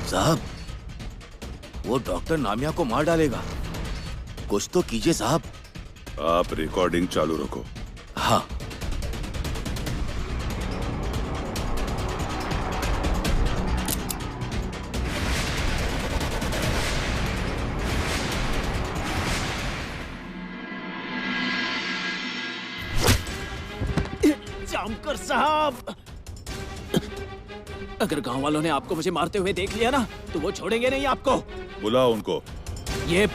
साहब, वो डॉक्टर नामिया को मार डालेगा। कुछ तो कीजिए साहब। आप रिकॉर्डिंग चालू रखो। हाँ। जामकर साहब, अगर गांव वालों ने आपको मुझे मारते हुए देख लिया ना तो वो छोड़ेंगे नहीं आपको। बुलाओ उनको। ये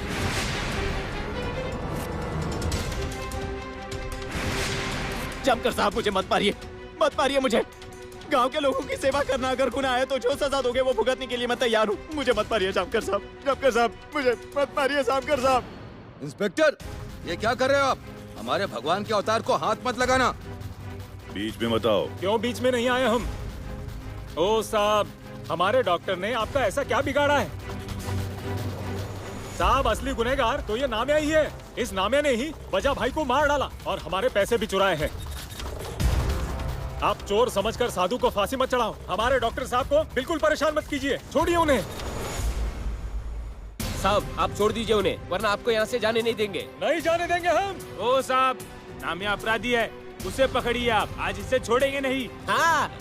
जामकर साहब, मुझे मत मारिए, मत मारिए मुझे। गांव के लोगों की सेवा करना अगर गुनाह है तो जो सजा दोगे वो भुगतने के लिए मैं तैयार हूँ। मुझे मत मारिए जामकर साहब, जामकर साहब, मुझे मत मारिए जामकर साहब। इंस्पेक्टर, ये क्या कर रहे हो आप? हमारे भगवान के अवतार को हाथ मत लगाना। बीच में मत आओ। क्यों बीच में नहीं आए हम? ओ साहब, हमारे डॉक्टर ने आपका ऐसा क्या बिगाड़ा है? साहब, असली गुनहगार तो ये नामिया ही है। इस नामिया ने ही वजह भाई को मार डाला और हमारे पैसे भी चुराए हैं। आप चोर समझकर साधु को फांसी मत चढ़ाओ। हमारे डॉक्टर साहब को बिल्कुल परेशान मत कीजिए, छोड़िए उन्हें। साहब, आप छोड़ दीजिए उन्हें, वरना आपको यहाँ से जाने नहीं देंगे। नहीं जाने देंगे हम। ओ साहब, नामिया अपराधी है, उसे पकड़िए आप। आज इसे छोड़ेंगे नहीं। हाँ,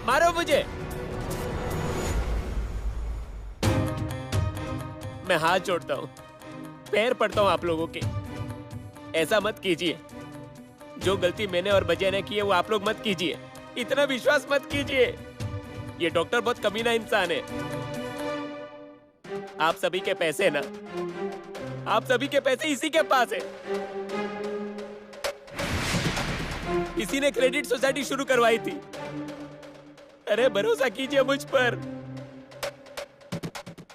मारो मुझे। मैं हाथ जोड़ता हूँ, पैर पड़ता हूँ आप लोगों के। ऐसा मत कीजिए। जो गलती मैंने और बजय ने की है वो आप लोग मत कीजिए। इतना विश्वास मत कीजिए। ये डॉक्टर बहुत कमीना इंसान है। आप सभी के पैसे ना, आप सभी के पैसे इसी के पास है। इसी ने क्रेडिट सोसाइटी शुरू करवाई थी। अरे भरोसा कीजिए मुझ पर।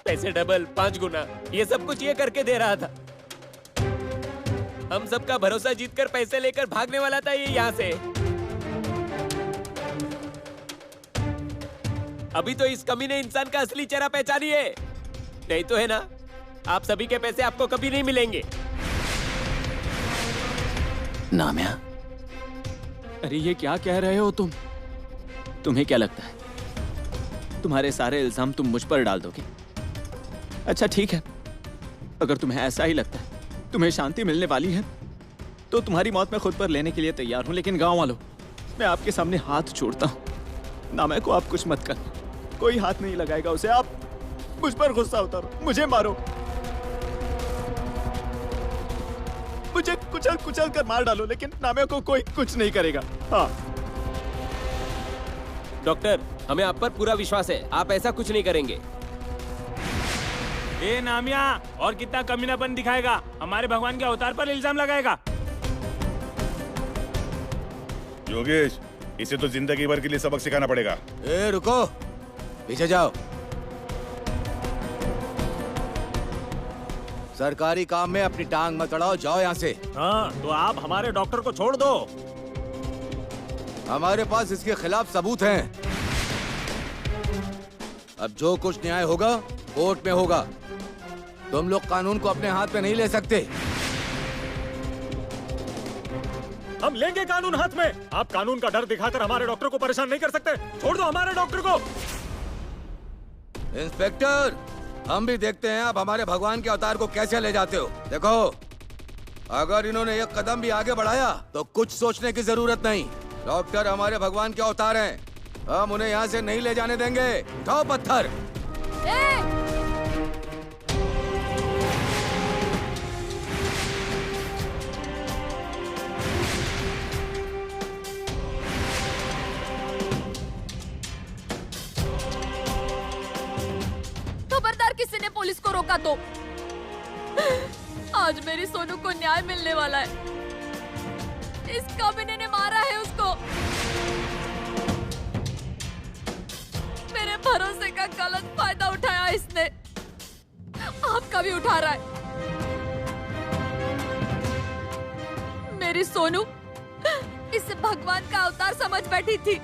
पैसे डबल 5 गुना, ये सब कुछ ये करके दे रहा था। हम सबका भरोसा जीतकर पैसे लेकर भागने वाला था ये यहाँ से। अभी तो इस कमीने इंसान का असली चेहरा पहचानिए, नहीं तो है ना, आप सभी के पैसे आपको कभी नहीं मिलेंगे। नामिया, अरे ये क्या कह रहे हो तुम? तुम्हें क्या लगता है तुम्हारे सारे इल्जाम तुम मुझ पर डाल दोगे? अच्छा ठीक है, अगर तुम्हें ऐसा ही लगता है, तुम्हें शांति मिलने वाली है, तो तुम्हारी मौत मैं खुद पर लेने के लिए तैयार हूं। लेकिन गांव वालों, मैं आपके सामने हाथ जोड़ता हूं। नामिया को आप कुछ मत करना, कोई हाथ नहीं लगाएगा उसे। आप मुझ पर गुस्सा उतारो, मुझे मारो, मुझे कुचल कुचल कर मार डालो, लेकिन नामिया को कोई कुछ नहीं करेगा। हाँ डॉक्टर, हमें आप पर पूरा विश्वास है, आप ऐसा कुछ नहीं करेंगे। ए नामिया, और कितना कमीनापन दिखाएगा? हमारे भगवान के अवतार पर इल्जाम लगाएगा। योगेश, इसे तो जिंदगी भर के लिए सबक सिखाना पड़ेगा। ए रुको, पीछे जाओ। सरकारी काम में अपनी टांग मत अड़ाओ, जाओ यहाँ से। हाँ, तो आप हमारे डॉक्टर को छोड़ दो। हमारे पास इसके खिलाफ सबूत हैं। अब जो कुछ न्याय होगा कोर्ट में होगा। तुम लोग कानून को अपने हाथ में नहीं ले सकते। हम लेंगे कानून हाथ में। आप कानून का डर दिखाकर हमारे डॉक्टर को परेशान नहीं कर सकते। छोड़ दो हमारे डॉक्टर को। इंस्पेक्टर, हम भी देखते हैं आप हमारे भगवान के अवतार को कैसे ले जाते हो। देखो, अगर इन्होंने एक कदम भी आगे बढ़ाया तो कुछ सोचने की जरूरत नहीं। डॉक्टर हमारे भगवान के अवतार हैं, हम उन्हें यहाँ से नहीं ले जाने देंगे। उठाओ पत्थर। खबरदार, किसी ने पुलिस को रोका तो आज मेरी सोनू को न्याय मिलने वाला है। इस कमीने ने मारा है उसको। मेरे भरोसे का गलत फायदा उठाया इसने। आपका भी उठा रहा है। मेरी सोनू इसे भगवान का अवतार समझ बैठी थी।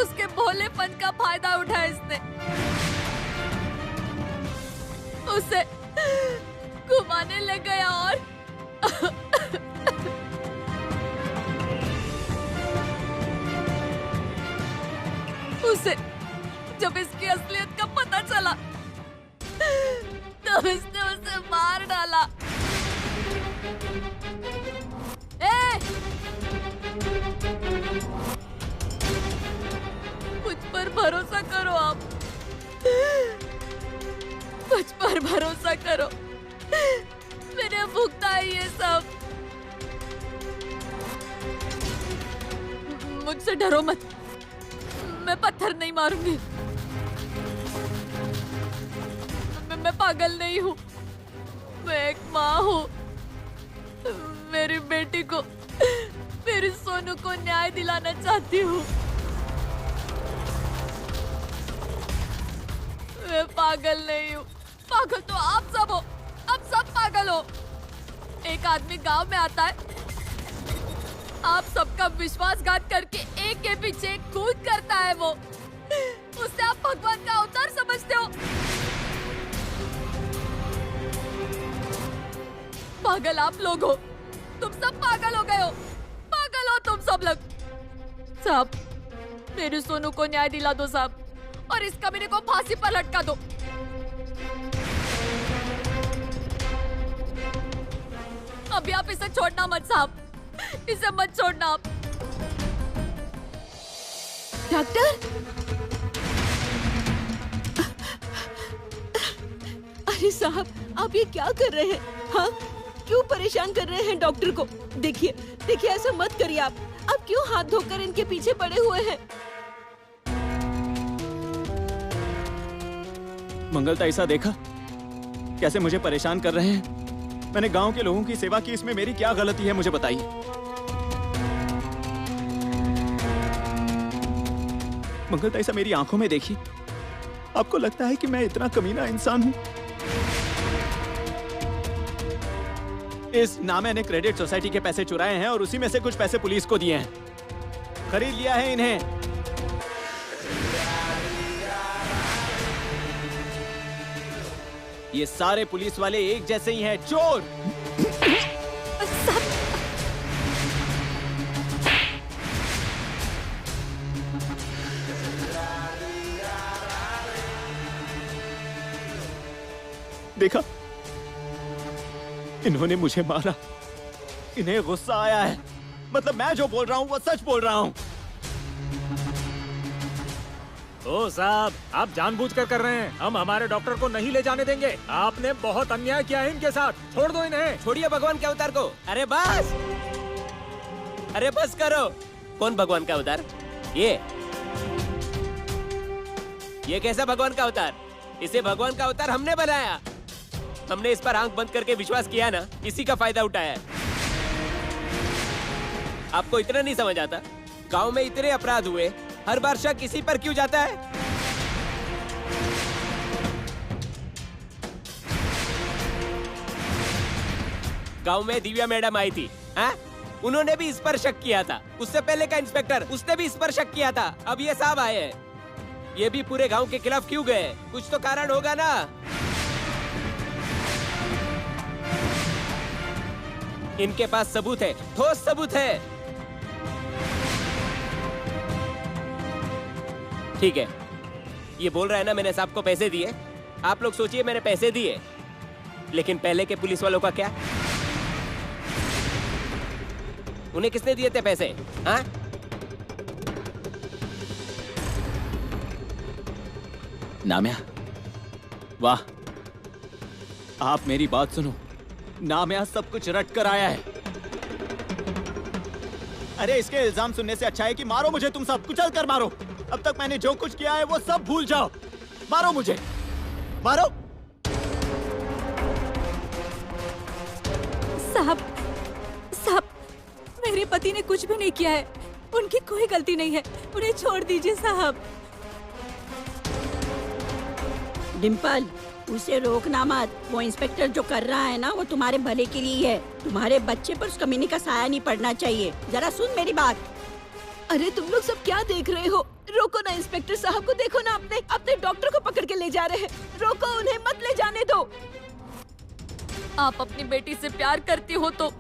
उसके भोलेपन का फायदा उठाया इसने। उसे घुमाने लग गया और उसे जब इसकी असलियत का पता चला तब इसने उसे मार डाला। ए! मुझ पर भरोसा करो आप, मुझ पर भरोसा करो। मैंने भुगता है ये सब। मुझसे डरो मत, मैं पत्थर नहीं मारूंगी। मैं पागल नहीं हूँ, मैं एक माँ हूँ। मेरी बेटी को, मेरी सोनू को न्याय दिलाना चाहती हूँ। मैं पागल नहीं हूँ। पागल तो आप सब हो, आप सब पागल हो। एक आदमी गांव में आता है, आप सबका विश्वासघात करके एक के पीछे एक कूद करता है। वो उसे आप भगवान का अवतार समझते हो। पागल आप लोग हो, तुम सब पागल हो गए हो। पागल हो तुम सब लोग। साहब, मेरे सोनू को न्याय दिला दो साहब, और इस कमीने को फांसी पर लटका दो। अभी आप इसे छोड़ना मत साहब, इसे मत छोड़ना आप। डॉक्टर, अरे साहब, आप ये क्या कर रहे हैं? हाँ, क्यों परेशान कर रहे हैं डॉक्टर को? देखिए देखिए, ऐसा मत करिए आप क्यों हाथ धोकर इनके पीछे पड़े हुए हैं? मंगलता, ऐसा देखा कैसे मुझे परेशान कर रहे हैं? मैंने गांव के लोगों की सेवा की, इसमें मेरी क्या गलती है, मुझे बताइए। मंगलता, ऐसा मेरी आंखों में देखिए। आपको लगता है कि मैं इतना कमीना इंसान हूं? इस नामे ने क्रेडिट सोसाइटी के पैसे चुराए हैं और उसी में से कुछ पैसे पुलिस को दिए हैं। खरीद लिया है इन्हें। ये सारे पुलिस वाले एक जैसे ही हैं, चोर। देखा, इन्होंने मुझे मारा। इन्हें गुस्सा आया है। मतलब मैं जो बोल रहा हूँ वो सच बोल रहा हूँ। ओ साहब, आप जानबूझकर कर रहे हैं। हम हमारे डॉक्टर को नहीं ले जाने देंगे। आपने बहुत अन्याय किया है इनके साथ। छोड़ दो इन्हें। छोड़िए भगवान के अवतार को। अरे बस, अरे बस करो। कौन भगवान का अवतार? ये कैसा भगवान का अवतार? इसे भगवान का अवतार हमने बनाया। हमने इस पर आंख बंद करके विश्वास किया ना, इसी का फायदा उठाया। आपको इतना नहीं समझ आता? गांव में इतने अपराध हुए, हर बार शक इसी पर क्यों जाता है? गांव में दिव्या मैडम आई थी, हाँ? उन्होंने भी इस पर शक किया था। उससे पहले का इंस्पेक्टर, उसने भी इस पर शक किया था। अब ये साहब आए हैं, ये भी पूरे गांव के खिलाफ क्यों गए? कुछ तो कारण होगा ना। इनके पास सबूत है, ठोस सबूत है। ठीक है, ये बोल रहा है ना मैंने साहब को पैसे दिए। आप लोग सोचिए, मैंने पैसे दिए, लेकिन पहले के पुलिस वालों का क्या? उन्हें किसने दिए थे पैसे? हाँ? नाम्या, वाह, आप मेरी बात सुनो। नाम्या सब कुछ रट कर आया है। अरे इसके इल्जाम सुनने से अच्छा है कि मारो मुझे, तुम सब कुचल कर मारो। अब तक मैंने जो कुछ किया है वो सब भूल जाओ। मारो मुझे, मारो। साहब, मेरे पति ने कुछ भी नहीं किया है। उनकी कोई गलती नहीं है। उन्हें छोड़ दीजिए साहब। डिम्पल, उसे रोकना मत। वो इंस्पेक्टर जो कर रहा है ना, वो तुम्हारे भले के लिए है। तुम्हारे बच्चे पर उस कमीने का साया नहीं पड़ना चाहिए। जरा सुन मेरी बात। अरे तुम लोग सब क्या देख रहे हो? रोको ना इंस्पेक्टर साहब को। देखो ना, अपने डॉक्टर को पकड़ के ले जा रहे हैं। रोको उन्हें, मत ले जाने दो। आप अपनी बेटी से प्यार करती हो तो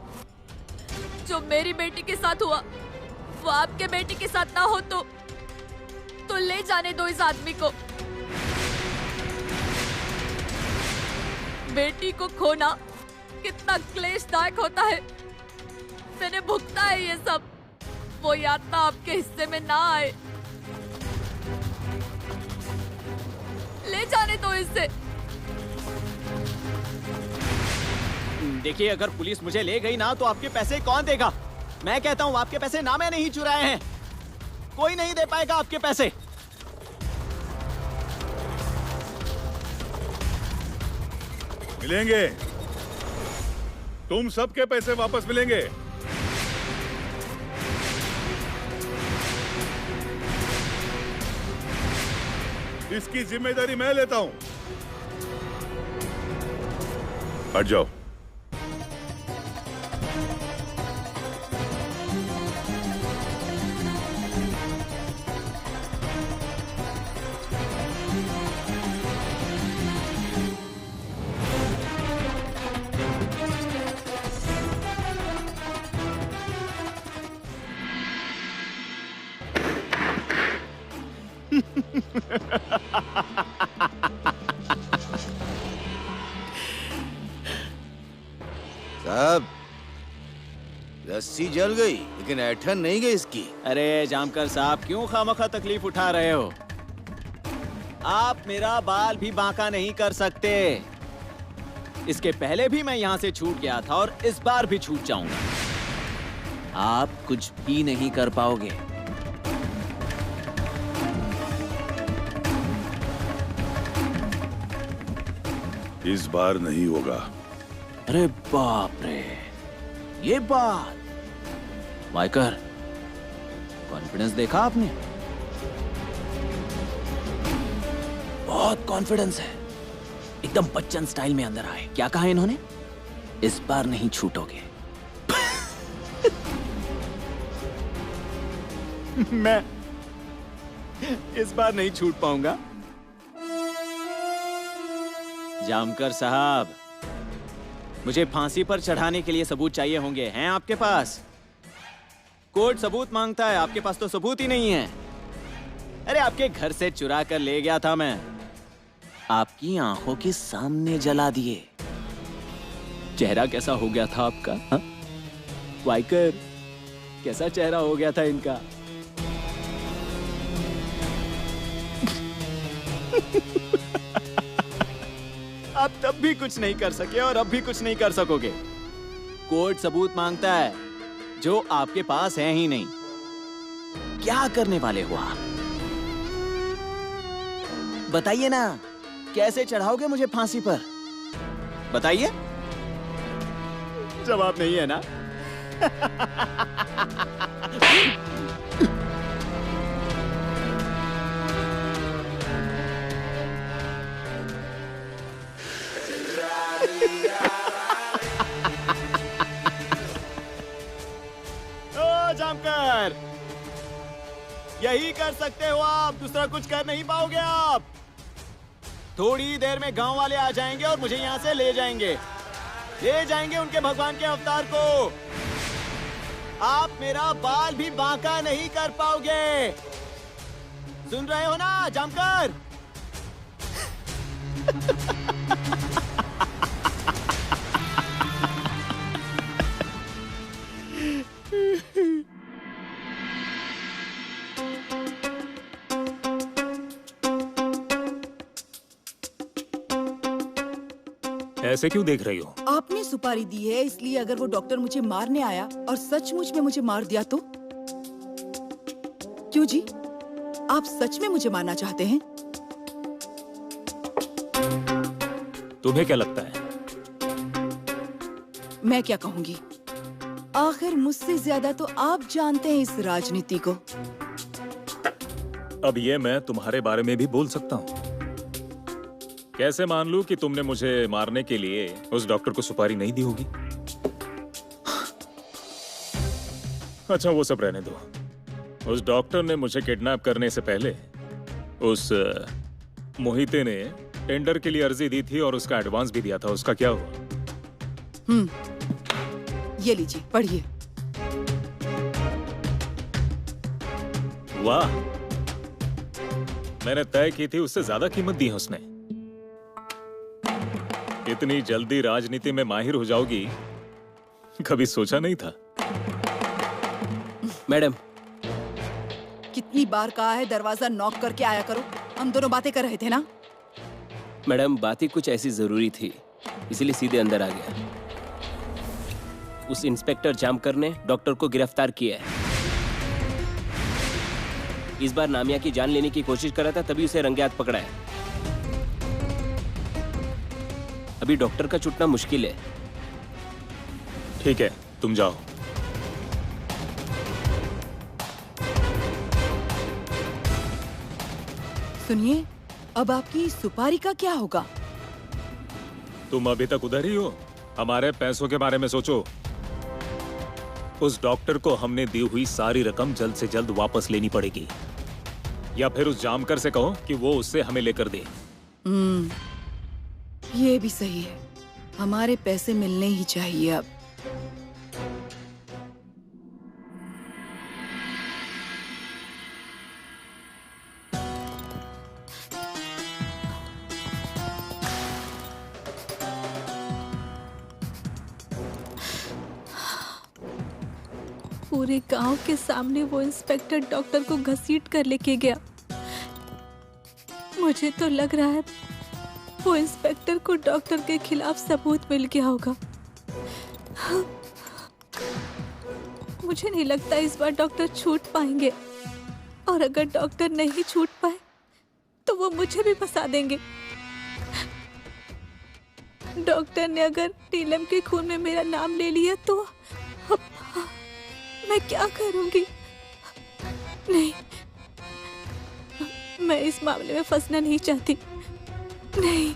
जो मेरी बेटी के साथ हुआ वो आपके बेटी के साथ ना हो तो ले जाने दो इस आदमी को। बेटी को खोना कितना क्लेशदायक होता है। मैंने भुगता है ये सब। वो यातना आपके हिस्से में ना आए। ले जाने दो इसे। देखिए, अगर पुलिस मुझे ले गई ना तो आपके पैसे कौन देगा? मैं कहता हूँ आपके पैसे ना मैंने ही चुराए हैं। कोई नहीं दे पाएगा आपके पैसे। मिलेंगे, तुम सबके पैसे वापस मिलेंगे। इसकी जिम्मेदारी मैं लेता हूं। हट जाओ। साहब, रस्सी जल गई लेकिन ऐठन नहीं गई इसकी। अरे जामकर साहब, क्यों खामखा तकलीफ उठा रहे हो? आप मेरा बाल भी बांका नहीं कर सकते। इसके पहले भी मैं यहाँ से छूट गया था और इस बार भी छूट जाऊंगा। आप कुछ भी नहीं कर पाओगे। इस बार नहीं होगा। अरे बाप रे, ये बात। वाइकर, कॉन्फिडेंस देखा आपने? बहुत कॉन्फिडेंस है। एकदम बच्चन स्टाइल में अंदर आए। क्या कहा इन्होंने? इस बार नहीं छूटोगे। मैं इस बार नहीं छूट पाऊंगा। जामकर साहब, मुझे फांसी पर चढ़ाने के लिए सबूत चाहिए होंगे। हैं आपके पास? कोर्ट सबूत मांगता है, आपके पास तो सबूत ही नहीं है। अरे आपके घर से चुरा कर ले गया था मैं, आपकी आंखों के सामने जला दिए। चेहरा कैसा हो गया था आपका? हा? वाइकर, कैसा चेहरा हो गया था इनका? आप तब भी कुछ नहीं कर सके और अब भी कुछ नहीं कर सकोगे। कोर्ट सबूत मांगता है जो आपके पास है ही नहीं। क्या करने वाले हो आप? बताइए ना, कैसे चढ़ाओगे मुझे फांसी पर? बताइए। जवाब नहीं है ना? जामकर, यही कर सकते हो आप, दूसरा कुछ कर नहीं पाओगे आप। थोड़ी देर में गांव वाले आ जाएंगे और मुझे यहां से ले जाएंगे उनके भगवान के अवतार को। आप मेरा बाल भी बांका नहीं कर पाओगे। सुन रहे हो ना जामकर? ऐसे क्यों देख रही हो? आपने सुपारी दी है, इसलिए अगर वो डॉक्टर मुझे मारने आया और सचमुच में मुझे मार दिया तो? क्यों जी, आप सच में मुझे मारना चाहते हैं? तुम्हें क्या लगता है? मैं क्या कहूँगी, आखिर मुझसे ज्यादा तो आप जानते हैं इस राजनीति को। अब ये मैं तुम्हारे बारे में भी बोल सकता हूँ। कैसे मान लूं कि तुमने मुझे मारने के लिए उस डॉक्टर को सुपारी नहीं दी होगी? अच्छा, वो सब रहने दो। उस डॉक्टर ने मुझे किडनैप करने से पहले उस मोहिते ने टेंडर के लिए अर्जी दी थी और उसका एडवांस भी दिया था। उसका क्या हुआ? ये लीजिए, पढ़िए। वाह, मैंने तय की थी उससे ज्यादा कीमत दी है उसने। इतनी जल्दी राजनीति में माहिर हो जाओगी कभी सोचा नहीं था। मैडम, कितनी बार कहा है दरवाजा नॉक करके आया करो। हम दोनों बातें कर रहे थे ना। मैडम बात ही कुछ ऐसी जरूरी थी, इसलिए सीधे अंदर आ गया। उस इंस्पेक्टर जामकर ने डॉक्टर को गिरफ्तार किया है। इस बार नामिया की जान लेने की कोशिश कर रहा था, तभी उसे रंगे हाथ पकड़ा है। अभी डॉक्टर का छूटना मुश्किल है। ठीक है, तुम जाओ। सुनिए, अब आपकी सुपारी का क्या होगा? तुम अभी तक उधर ही हो। हमारे पैसों के बारे में सोचो। उस डॉक्टर को हमने दी हुई सारी रकम जल्द से जल्द वापस लेनी पड़ेगी, या फिर उस जामकर से कहो कि वो उससे हमें लेकर दे। ये भी सही है। हमारे पैसे मिलने ही चाहिए अब। पूरे गांव के सामने वो इंस्पेक्टर डॉक्टर को घसीट कर लेके गया। मुझे तो लग रहा है वो इंस्पेक्टर को डॉक्टर के खिलाफ सबूत मिल गया होगा। मुझे नहीं लगता इस बार डॉक्टर छूट पाएंगे, और अगर डॉक्टर नहीं छूट पाए तो वो मुझे भी फंसा देंगे। डॉक्टर ने अगर नीलम के खून में मेरा नाम ले लिया तो अब मैं क्या करूंगी? नहीं, मैं इस मामले में फंसना नहीं चाहती। नहीं।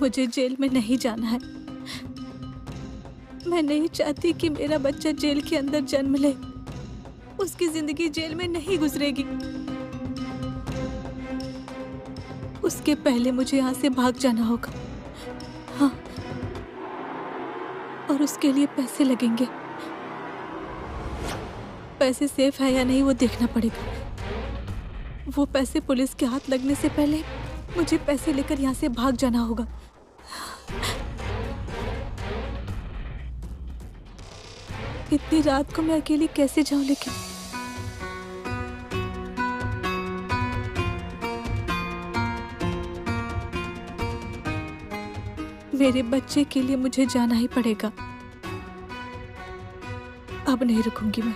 मुझे जेल में नहीं जाना है। मैं नहीं चाहती कि मेरा बच्चा जेल के अंदर जन्म ले। उसकी जिंदगी जेल में नहीं गुजरेगी। उसके पहले मुझे यहाँ से भाग जाना होगा। हाँ, और उसके लिए पैसे लगेंगे। पैसे सेफ है या नहीं वो देखना पड़ेगा। वो पैसे पुलिस के हाथ लगने से पहले मुझे पैसे लेकर यहाँ से भाग जाना होगा। इतनी रात को मैं अकेली कैसे जाऊं? लेकिन मेरे बच्चे के लिए मुझे जाना ही पड़ेगा। अब नहीं रुकूंगी मैं।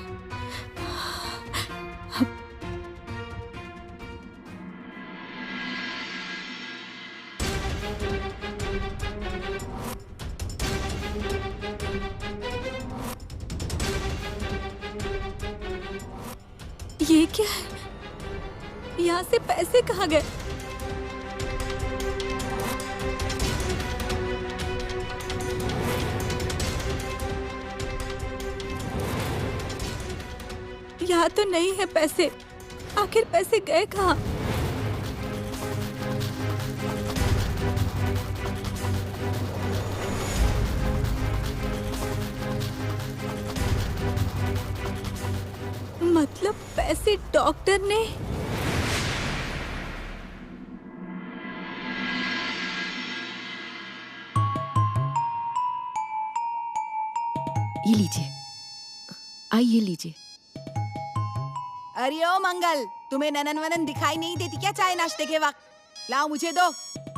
ये क्या है? यहाँ से पैसे कहाँ गए? यहाँ तो नहीं है पैसे। आखिर पैसे गए कहाँ? मतलब पैसे डॉक्टर ने? ये लीजिए, आइए लीजिए। अरे ओ मंगल, तुम्हें ननन वनन दिखाई नहीं देती क्या चाय नाश्ते के वक्त? लाओ मुझे दो।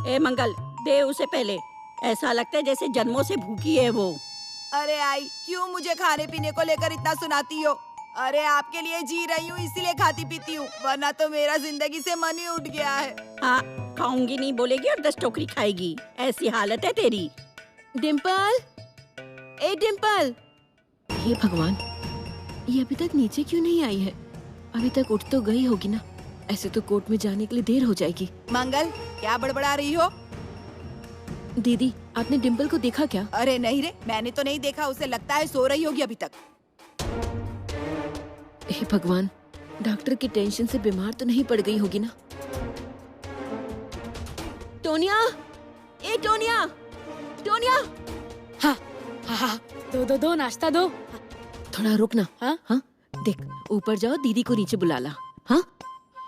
ए मंगल, दे उसे पहले। ऐसा लगता है जैसे जन्मों से भूखी है वो। अरे आई, क्यों मुझे खाने पीने को लेकर इतना सुनाती हो? अरे आपके लिए जी रही हूँ, इसीलिए खाती पीती हूँ, वरना तो मेरा जिंदगी से मन ही उठ गया है। हाँ, खाऊंगी नहीं बोलेगी और 10 टोकरी खाएगी। ऐसी हालत है तेरी। डिम्पल, ए डिम्पल। हे भगवान, ये अभी तक नीचे क्यों नहीं आई है? अभी तक उठ तो गई होगी ना। ऐसे तो कोर्ट में जाने के लिए देर हो जाएगी। मंगल, क्या बड़बड़ा रही हो? दीदी, आपने डिम्पल को देखा क्या? अरे नहीं रे, मैंने तो नहीं देखा। उसे लगता है सो रही होगी अभी तक। हे भगवान, डॉक्टर की टेंशन से बीमार तो नहीं पड़ गई होगी ना? टोनिया, ए टोनिया, टोनिया। हाँ हाँ हाँ, दो नाश्ता दो। थोड़ा रुक ना। हाँ? हाँ देख, ऊपर जाओ, दीदी को नीचे बुला ला। हाँ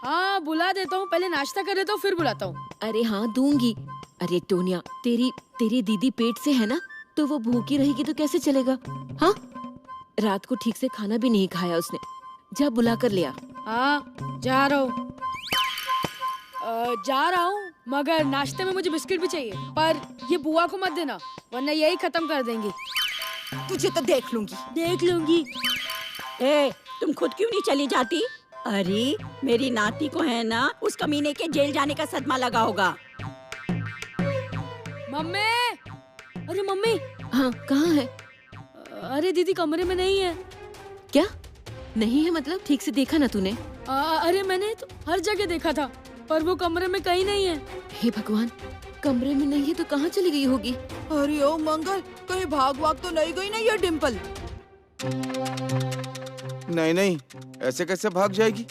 हाँ बुला देता हूँ, पहले नाश्ता कर लेता हूँ फिर बुलाता हूँ। अरे हाँ दूंगी। अरे टोनिया, तेरी दीदी पेट से है ना, तो वो भूखी रहेगी तो कैसे चलेगा। हाँ, रात को ठीक से खाना भी नहीं खाया उसने। जा बुला कर ले आ। हाँ जा रहा हूँ। जा रहा हूँ, मगर नाश्ते में मुझे बिस्किट भी चाहिए, पर ये बुआ को मत देना वरना यही खत्म कर देंगी। तुझे तो देख लूंगी। ए, तुम खुद क्यों नहीं चली जाती? अरे मेरी नाती को है ना उस कमीने के जेल जाने का सदमा लगा होगा। मम्मी, अरे मम्मी। हाँ कहाँ है? अरे दीदी कमरे में नहीं है। क्या नहीं है मतलब? ठीक से देखा ना तूने? अरे मैंने तो हर जगह देखा था, पर वो कमरे में कहीं नहीं है। हे भगवान, कमरे में नहीं है तो कहाँ चली गई होगी? अरे ओ मंगल, कहीं भाग तो नहीं गई ना ये डिम्पल? नहीं, ऐसे कैसे भाग जाएगी?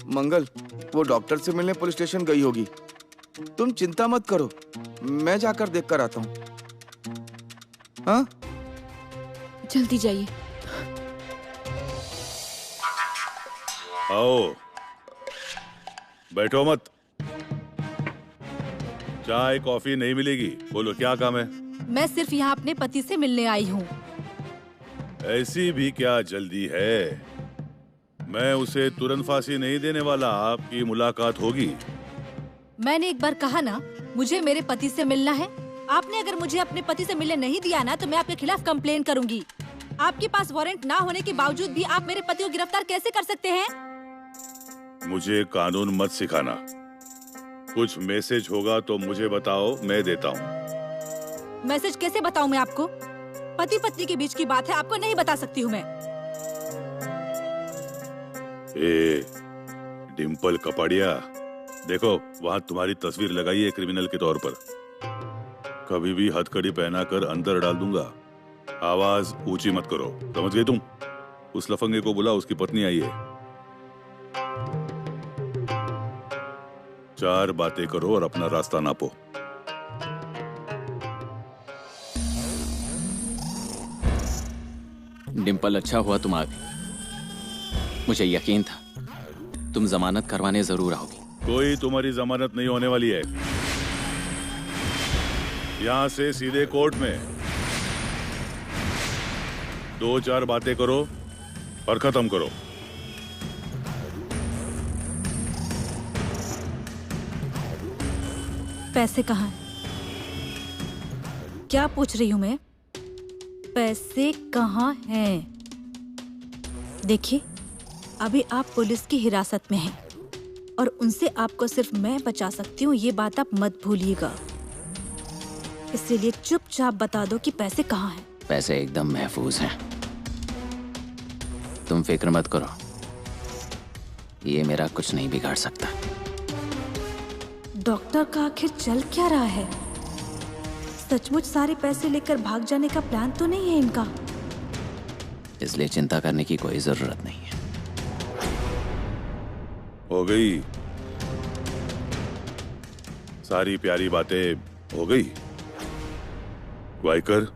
मंगल, वो डॉक्टर से मिलने पुलिस स्टेशन गई होगी। तुम चिंता मत करो, मैं जाकर देख कर आता हूँ। हाँ? जल्दी जाइए। आओ, बैठो मत। चाय कॉफी नहीं मिलेगी। बोलो क्या काम है? मैं सिर्फ यहाँ अपने पति से मिलने आई हूँ। ऐसी भी क्या जल्दी है? मैं उसे तुरंत फांसी नहीं देने वाला। आपकी मुलाकात होगी। मैंने एक बार कहा ना, मुझे मेरे पति से मिलना है। आपने अगर मुझे अपने पति से मिलने नहीं दिया ना, तो मैं आपके खिलाफ कंप्लेन करूंगी। आपके पास वारंट ना होने के बावजूद भी आप मेरे पति को गिरफ्तार कैसे कर सकते हैं? मुझे कानून मत सिखाना। कुछ मैसेज होगा तो मुझे बताओ, मैं देता हूँ। मैसेज कैसे बताऊं मैं आपको? पति पत्नी के बीच की बात है, आपको नहीं बता सकती हूँ मैं। ए, डिम्पल कपाड़िया, देखो वहाँ तुम्हारी तस्वीर लगाई है क्रिमिनल के तौर पर। कभी भी हथकड़ी पहना कर अंदर डाल दूंगा। आवाज ऊंची मत करो, समझ गई तुम? उस लफंगे को बुला, उसकी पत्नी आई है। 4 बातें करो और अपना रास्ता नापो। डिम्पल, अच्छा हुआ तुम आ गई। मुझे यकीन था तुम जमानत करवाने जरूर आओगी। कोई तुम्हारी जमानत नहीं होने वाली है। यहाँ से सीधे कोर्ट में 2-4 बातें करो और खत्म करो। पैसे कहाँ हैं? क्या पूछ रही हूँ मैं? पैसे कहाँ हैं? देखिए, अभी आप पुलिस की हिरासत में हैं और उनसे आपको सिर्फ मैं बचा सकती हूँ, ये बात आप मत भूलिएगा। इसलिए चुपचाप बता दो कि पैसे कहाँ हैं। पैसे एकदम महफूज हैं, तुम फिक्र मत करो। ये मेरा कुछ नहीं बिगाड़ सकता। डॉक्टर का आखिर चल क्या रहा है? सचमुच सारे पैसे लेकर भाग जाने का प्लान तो नहीं है इनका? इसलिए चिंता करने की कोई जरूरत नहीं है। हो गई सारी प्यारी बातें, हो गई। वाइकर,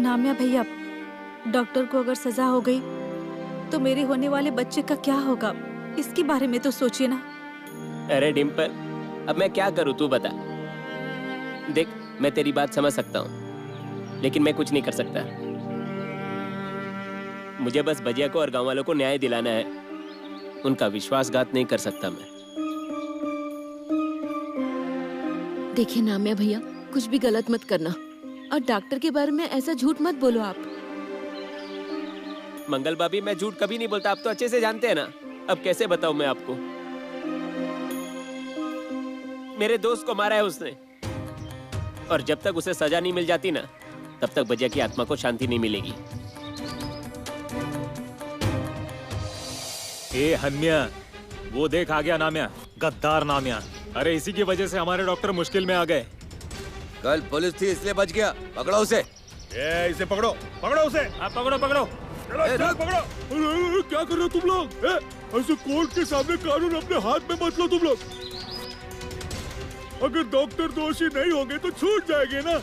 नामिया भैया, डॉक्टर को अगर सजा हो गई तो मेरे होने वाले बच्चे का क्या होगा? इसके बारे में तो सोचिए ना। अरे डिम्पल, अब मैं क्या करूँ तू बता। देख, मैं तेरी बात समझ सकता हूँ, लेकिन मैं कुछ नहीं कर सकता। मुझे बस बजिया को और गांव वालों को न्याय दिलाना है। उनका विश्वासघात नहीं कर सकता मैं। देखिए नामिया भैया, कुछ भी गलत मत करना और डॉक्टर के बारे में ऐसा झूठ मत बोलो आप। मंगल भाभी, मैं झूठ कभी नहीं बोलता, आप तो अच्छे से जानते हैं ना। अब कैसे बताऊं मैं आपको? मेरे दोस्त को मारा है उसने। और जब तक उसे सजा नहीं मिल जाती ना, तब तक बजिया की आत्मा को शांति नहीं मिलेगी। ए हन्या, वो देख आ गया नाम्या, गद्दार नाम्या। अरे इसी की वजह से हमारे डॉक्टर मुश्किल में आ गए। कल पुलिस थी इसलिए बच गया। पकड़ो उसे। इसे पकड़ो, पकड़ो उसे। हाँ पकड़ो पकड़ो। पकड़ो। अरे, क्या कर रहे हो तुम लोग? ऐसे कोर्ट के सामने कानून अपने हाथ में मत लो तुम लोग। अगर डॉक्टर दोषी नहीं होंगे तो छूट जाएंगे ना,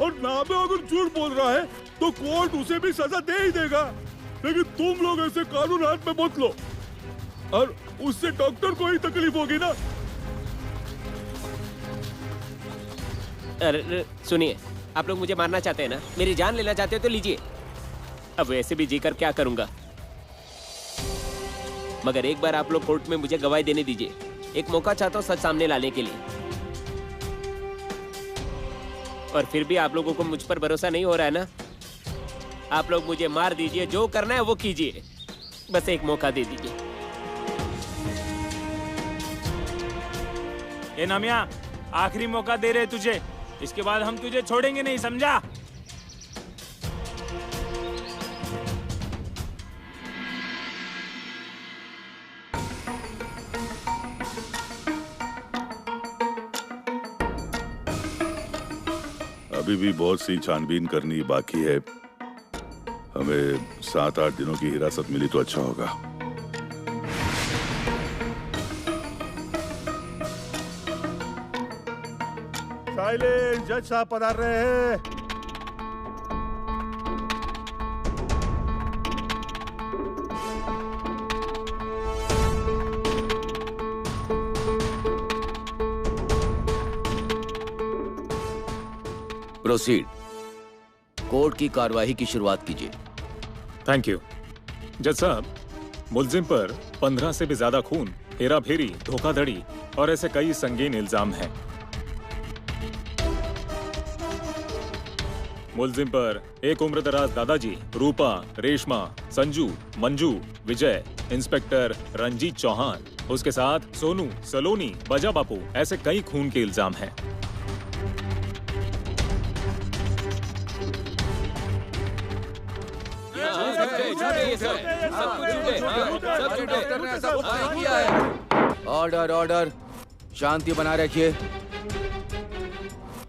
और नामे अगर झूठ बोल रहा है तो कोर्ट उसे भी सजा दे ही देगा। लेकिन तुम लोग ऐसे कानून हाथ में मत लो, और उससे डॉक्टर को ही तकलीफ होगी ना। अरे सुनिए, आप लोग मुझे मारना चाहते हैं ना, मेरी जान लेना चाहते हो तो लीजिए। अब वैसे भी जीकर क्या करूंगा, मगर एक बार आप लोग कोर्ट में मुझे गवाही देने दीजिए। एक मौका चाहता हूँ सच सामने लाने के लिए। और फिर भी आप लोगों को मुझ पर भरोसा नहीं हो रहा है ना, आप लोग मुझे मार दीजिए, जो करना है वो कीजिए, बस एक मौका दे दीजिए। ये नामिया, आखिरी मौका दे रहे तुझे, इसके बाद हम तुझे छोड़ेंगे नहीं, समझा? अभी भी बहुत सी छानबीन करनी बाकी है। हमें 7-8 दिनों की हिरासत मिली तो अच्छा होगा। साइलेंस, जज साहब पधार रहे हैं। प्रोसीड। कोर्ट की कार्यवाही की शुरुआत कीजिए। थैंक यू जज साहब। मुलजिम पर 15 से भी ज्यादा खून, हेरा फेरी, धोखाधड़ी और ऐसे कई संगीन इल्जाम हैं। मुलजिम पर एक उम्रदराज दादाजी, रूपा, रेशमा, संजू, मंजू, विजय, इंस्पेक्टर रंजीत चौहान, उसके साथ सोनू, सलोनी, बजा बापू, ऐसे कई खून के इल्जाम हैं। ऑर्डर ऑर्डर, शांति बनाए रखिए।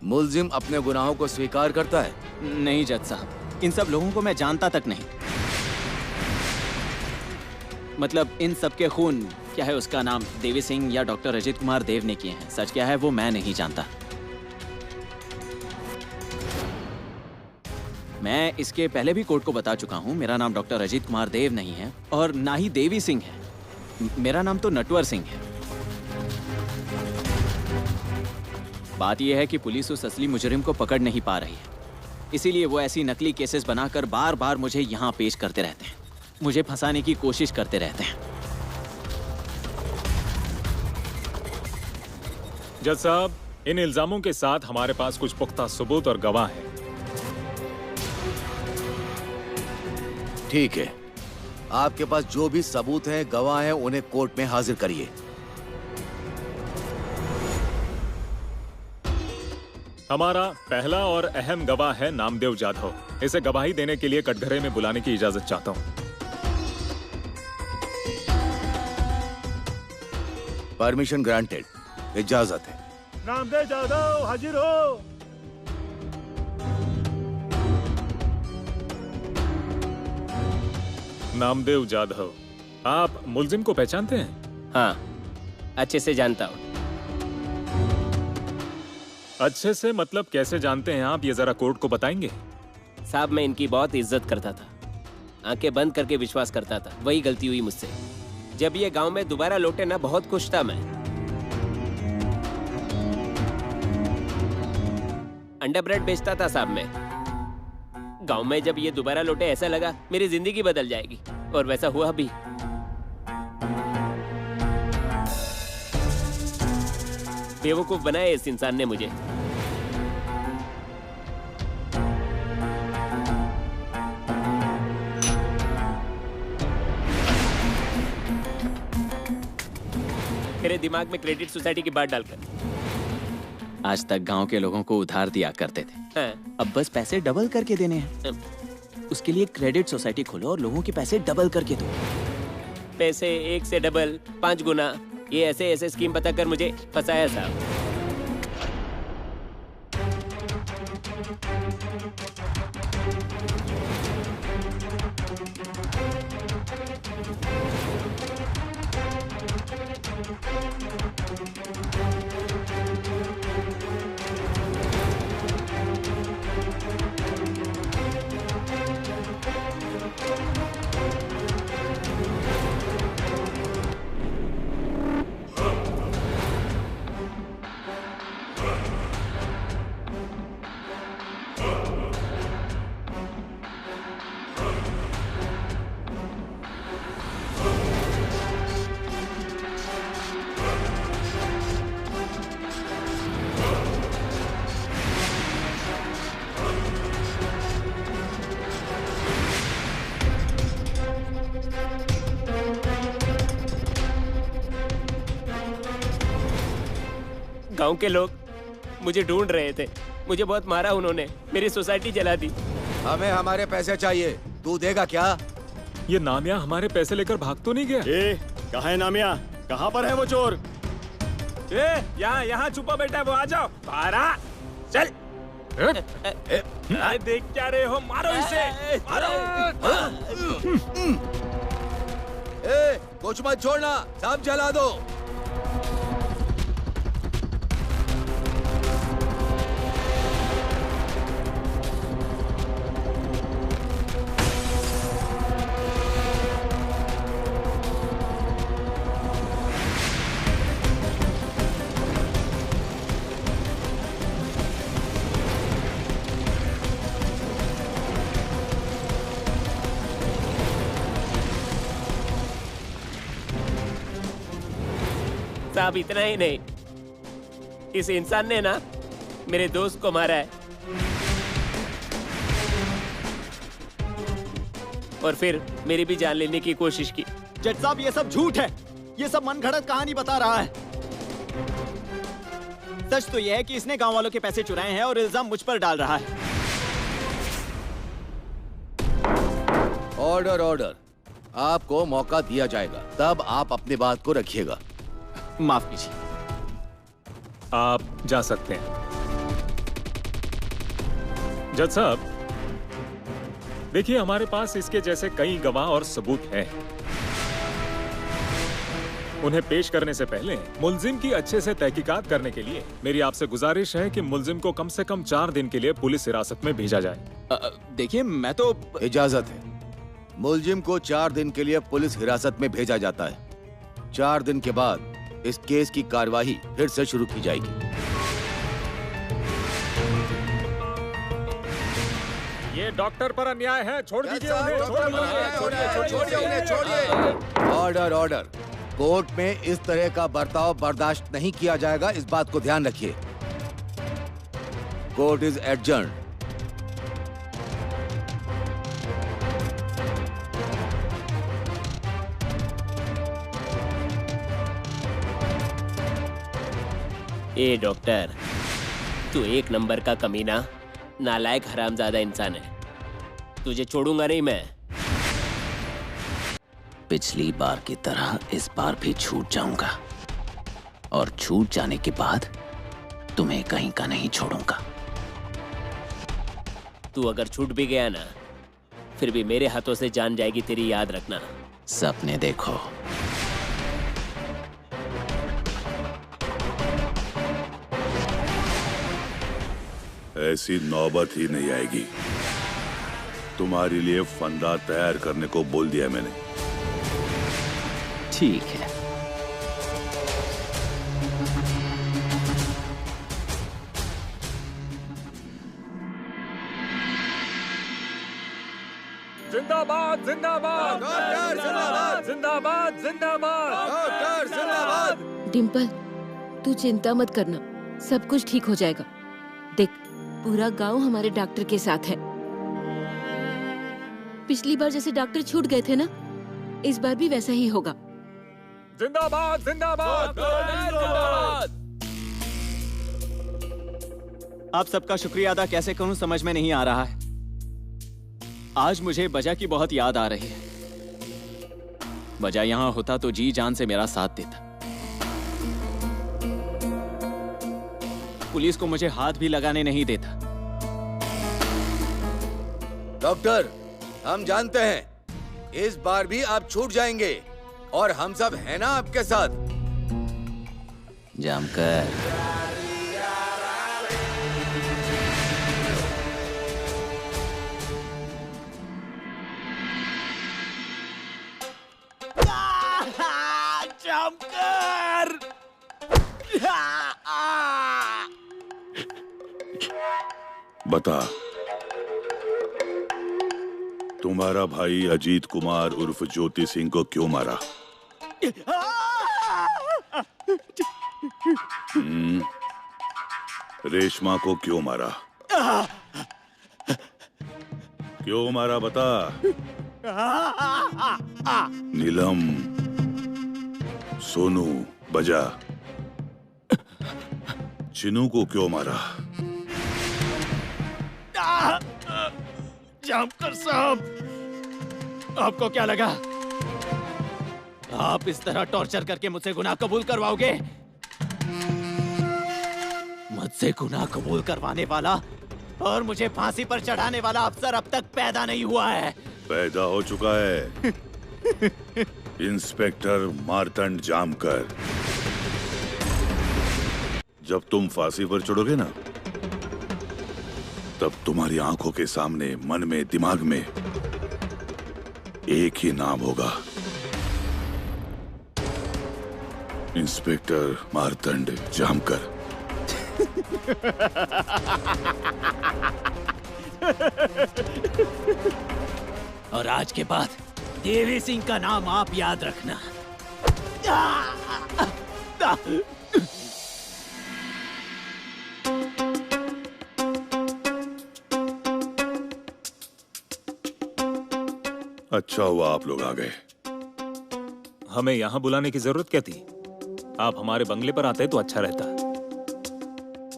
मुलजिम अपने गुनाहों को स्वीकार करता है? नहीं जज साहब, इन सब लोगों को मैं जानता तक नहीं। मतलब इन सब के खून, क्या है उसका नाम, देवी सिंह या डॉक्टर अजित कुमार देव ने किए हैं। सच क्या है वो मैं नहीं जानता। मैं इसके पहले भी कोर्ट को बता चुका हूँ, मेरा नाम डॉक्टर अजित कुमार देव नहीं है और ना ही देवी सिंह है। मेरा नाम तो नटवर सिंह है। बात यह है कि पुलिस उस असली मुजरिम को पकड़ नहीं पा रही है, इसीलिए वो ऐसी नकली केसेस बनाकर बार बार मुझे यहाँ पेश करते रहते हैं, मुझे फंसाने की कोशिश करते रहते हैं। जज साहब, इन इल्जामों के साथ हमारे पास कुछ पुख्ता सबूत और गवाह हैं। ठीक है, आपके पास जो भी सबूत हैं, गवाह हैं, उन्हें कोर्ट में हाजिर करिए। हमारा पहला और अहम गवाह है नामदेव जाधव। इसे गवाही देने के लिए कटघरे में बुलाने की इजाजत चाहता हूँ। परमिशन ग्रांटेड, इजाजत है। नामदेव जाधव हाजिर हो। नामदेव जाधव, आप मुलजिम को पहचानते हैं? हाँ, अच्छे से जानता हूँ। अच्छे से मतलब कैसे जानते हैं आप, ये जरा कोर्ट को बताएंगे? साहब, मैं इनकी बहुत इज्जत करता था, आंखें बंद करके विश्वास करता था। वही गलती हुई मुझसे। जब ये गांव में दोबारा लौटे ना, बहुत खुश था मैं। अंडा ब्रेड बेचता था साहब मैं। गांव में जब ये दोबारा लौटे, ऐसा लगा मेरी जिंदगी बदल जाएगी, और वैसा हुआ भी। बेवकूफ बनाया इस इंसान ने मुझे। मेरे दिमाग में क्रेडिट सोसाइटी की बात डालकर आज तक गांव के लोगों को उधार दिया करते थे। अब बस पैसे डबल करके देने हैं। उसके लिए क्रेडिट सोसाइटी खोलो और लोगों के पैसे डबल करके दो। पैसे 1 से डबल 5 गुना, ये ऐसे ऐसे स्कीम बताकर मुझे फंसाया साहब। गांव के लोग मुझे ढूंढ रहे थे, मुझे बहुत मारा उन्होंने, मेरी सोसाइटी जला दी। हमें हमारे पैसे चाहिए, तू देगा क्या? ये नामिया हमारे पैसे लेकर भाग तो नहीं गया? कहाँ है नामिया? कहाँ पर है वो चोर? यहाँ छुपा बैठा है वो, आ जाओ बाहर आ। चल देख क्या रहे हो, मारो इसे, मारो। कुछ मत छोड़ना, सब जला दो। साहब इतना ही नहीं, इस इंसान ने ना मेरे दोस्त को मारा है और फिर मेरी भी जान लेने की कोशिश की। जज साहब ये सब झूठ है, ये सब मनगढ़ंत कहानी बता रहा है। सच तो यह है कि इसने गांव वालों के पैसे चुराए हैं और इल्जाम मुझ पर डाल रहा है। ऑर्डर ऑर्डर, आपको मौका दिया जाएगा, तब आप अपनी बात को रखिएगा। माफ कीजिए। आप जा सकते हैं। जज साहब देखिए, हमारे पास इसके जैसे कई गवाह और सबूत हैं। उन्हें पेश करने से पहले मुलजिम की अच्छे से तहकीकात करने के लिए मेरी आपसे गुजारिश है कि मुलजिम को कम से कम 4 दिन के लिए पुलिस हिरासत में भेजा जाए। देखिए मैं तो इजाजत है, मुलजिम को 4 दिन के लिए पुलिस हिरासत में भेजा जाता है। 4 दिन के बाद इस केस की कार्यवाही फिर से शुरू की जाएगी। ये डॉक्टर पर अन्याय है, छोड़ दीजिए उन्हें, छोड़िए। ऑर्डर ऑर्डर, कोर्ट में इस तरह का बर्ताव बर्दाश्त नहीं किया जाएगा, इस बात को ध्यान रखिए। Court is adjourned. A doctor, तू 1 नंबर का कमीना, नालायक हरामजादा इंसान है, तुझे छोड़ूंगा नहीं मैं। पिछली बार की तरह इस बार भी छूट जाऊंगा और छूट जाने के बाद तुम्हें कहीं का नहीं छोड़ूंगा। तू अगर छूट भी गया ना, फिर भी मेरे हाथों से जान जाएगी तेरी, याद रखना। सपने देखो। ऐसी नौबत ही नहीं आएगी। तुम्हारे लिए फंदा तैयार करने को बोल दिया मैंने। ठीक है। जिंदाबाद जिंदाबाद डॉक्टर जिंदाबाद, जिंदाबाद जिंदाबाद डॉक्टर जिंदाबाद। डिम्पल, तू चिंता मत करना, सब कुछ ठीक हो जाएगा। देख, पूरा गांव हमारे डॉक्टर के साथ है। पिछली बार जैसे डॉक्टर छूट गए थे ना, इस बार भी वैसा ही होगा। जिंदाबाद जिंदाबाद जिंदाबाद। आप सबका शुक्रिया अदा कैसे करूं समझ में नहीं आ रहा है। आज मुझे बजा की बहुत याद आ रही है। बजा यहां होता तो जी जान से मेरा साथ देता। पुलिस को मुझे हाथ भी लगाने नहीं देता। डॉक्टर, हम जानते हैं इस बार भी आप छूट जाएंगे और हम सब हैं ना आपके साथ। जामकर, जामकर, बता, तुम्हारा भाई अजीत कुमार उर्फ ज्योति सिंह को क्यों मारा? रेशमा को क्यों मारा? क्यों मारा बता। नीलम, सोनू, बजा, चिनू को क्यों मारा? जामकर साहब, आपको क्या लगा आप इस तरह टॉर्चर करके मुझसे गुनाह कबूल करवाओगे? मुझसे गुनाह कबूल करवाने वाला और मुझे फांसी पर चढ़ाने वाला अफसर अब तक पैदा नहीं हुआ है। पैदा हो चुका है। इंस्पेक्टर मार्तंड जामकर। जब तुम फांसी पर चढ़ोगे ना, तब तुम्हारी आंखों के सामने, मन में, दिमाग में एक ही नाम होगा, इंस्पेक्टर मार्तंड जामकर। और आज के बाद देवी सिंह का नाम आप याद रखना। अच्छा हुआ आप लोग आ गए। हमें यहाँ बुलाने की जरूरत क्या थी? आप हमारे बंगले पर आते तो अच्छा रहता।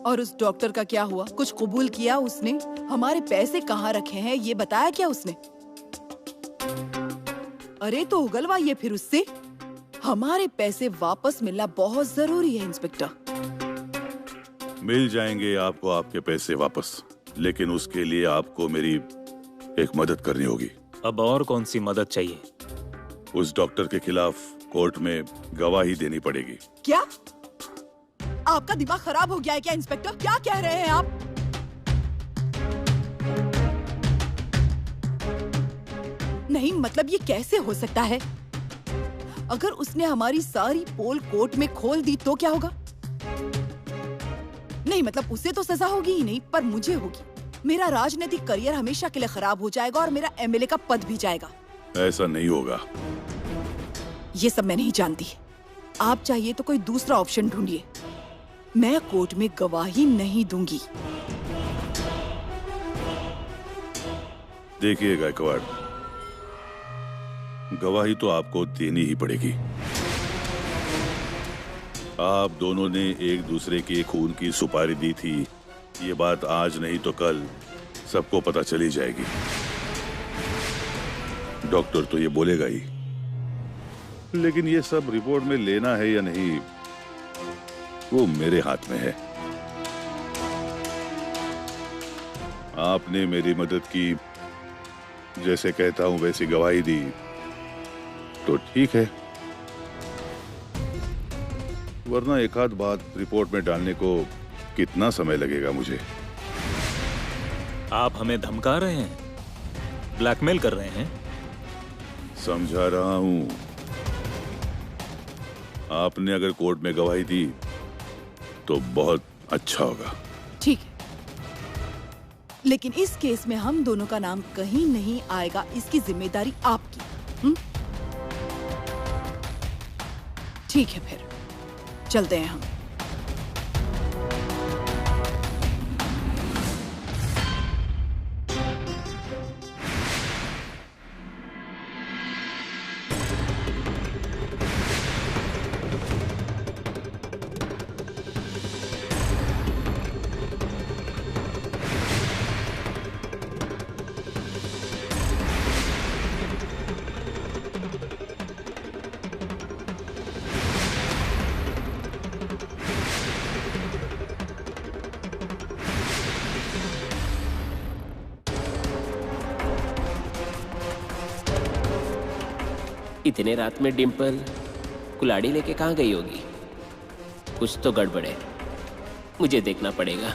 और उस डॉक्टर का क्या हुआ? कुछ कबूल किया उसने? हमारे पैसे कहाँ रखे हैं ये बताया क्या उसने? अरे तो उगलवाइए फिर उससे। हमारे पैसे वापस मिलना बहुत जरूरी है इंस्पेक्टर। मिल जाएंगे आपको आपके पैसे वापस, लेकिन उसके लिए आपको मेरी एक मदद करनी होगी। अब और कौन सी मदद चाहिए? उस डॉक्टर के खिलाफ कोर्ट में गवाही देनी पड़ेगी। क्या आपका दिमाग खराब हो गया है क्या इंस्पेक्टर? क्या कह रहे हैं आप? नहीं, मतलब ये कैसे हो सकता है? अगर उसने हमारी सारी पोल कोर्ट में खोल दी तो क्या होगा? नहीं, मतलब उसे तो सजा होगी ही नहीं, पर मुझे होगी। मेरा राजनीतिक करियर हमेशा के लिए खराब हो जाएगा और मेरा एमएलए का पद भी जाएगा। ऐसा नहीं होगा। ये सब मैं नहीं जानती। आप चाहिए तो कोई दूसरा ऑप्शन ढूंढिए। मैं कोर्ट में गवाही नहीं दूंगी। देखिए गायकवाड़, गवाही तो आपको देनी ही पड़ेगी। आप दोनों ने एक दूसरे के खून की सुपारी दी थी। ये बात आज नहीं तो कल सबको पता चली जाएगी। डॉक्टर तो ये बोलेगा ही, लेकिन ये सब रिपोर्ट में लेना है या नहीं, वो मेरे हाथ में है। आपने मेरी मदद की, जैसे कहता हूं वैसी गवाही दी, तो ठीक है, वरना एक आध बात रिपोर्ट में डालने को कितना समय लगेगा मुझे? आप हमें धमका रहे हैं, ब्लैकमेल कर रहे हैं? समझा रहा हूं। आपने अगर कोर्ट में गवाही दी तो बहुत अच्छा होगा। ठीक है, लेकिन इस केस में हम दोनों का नाम कहीं नहीं आएगा। इसकी जिम्मेदारी आपकी। ठीक है, फिर चलते हैं हम। इतने रात में डिम्पल कुल्हाड़ी लेके कहाँ गई होगी? कुछ तो गड़बड़ है, मुझे देखना पड़ेगा।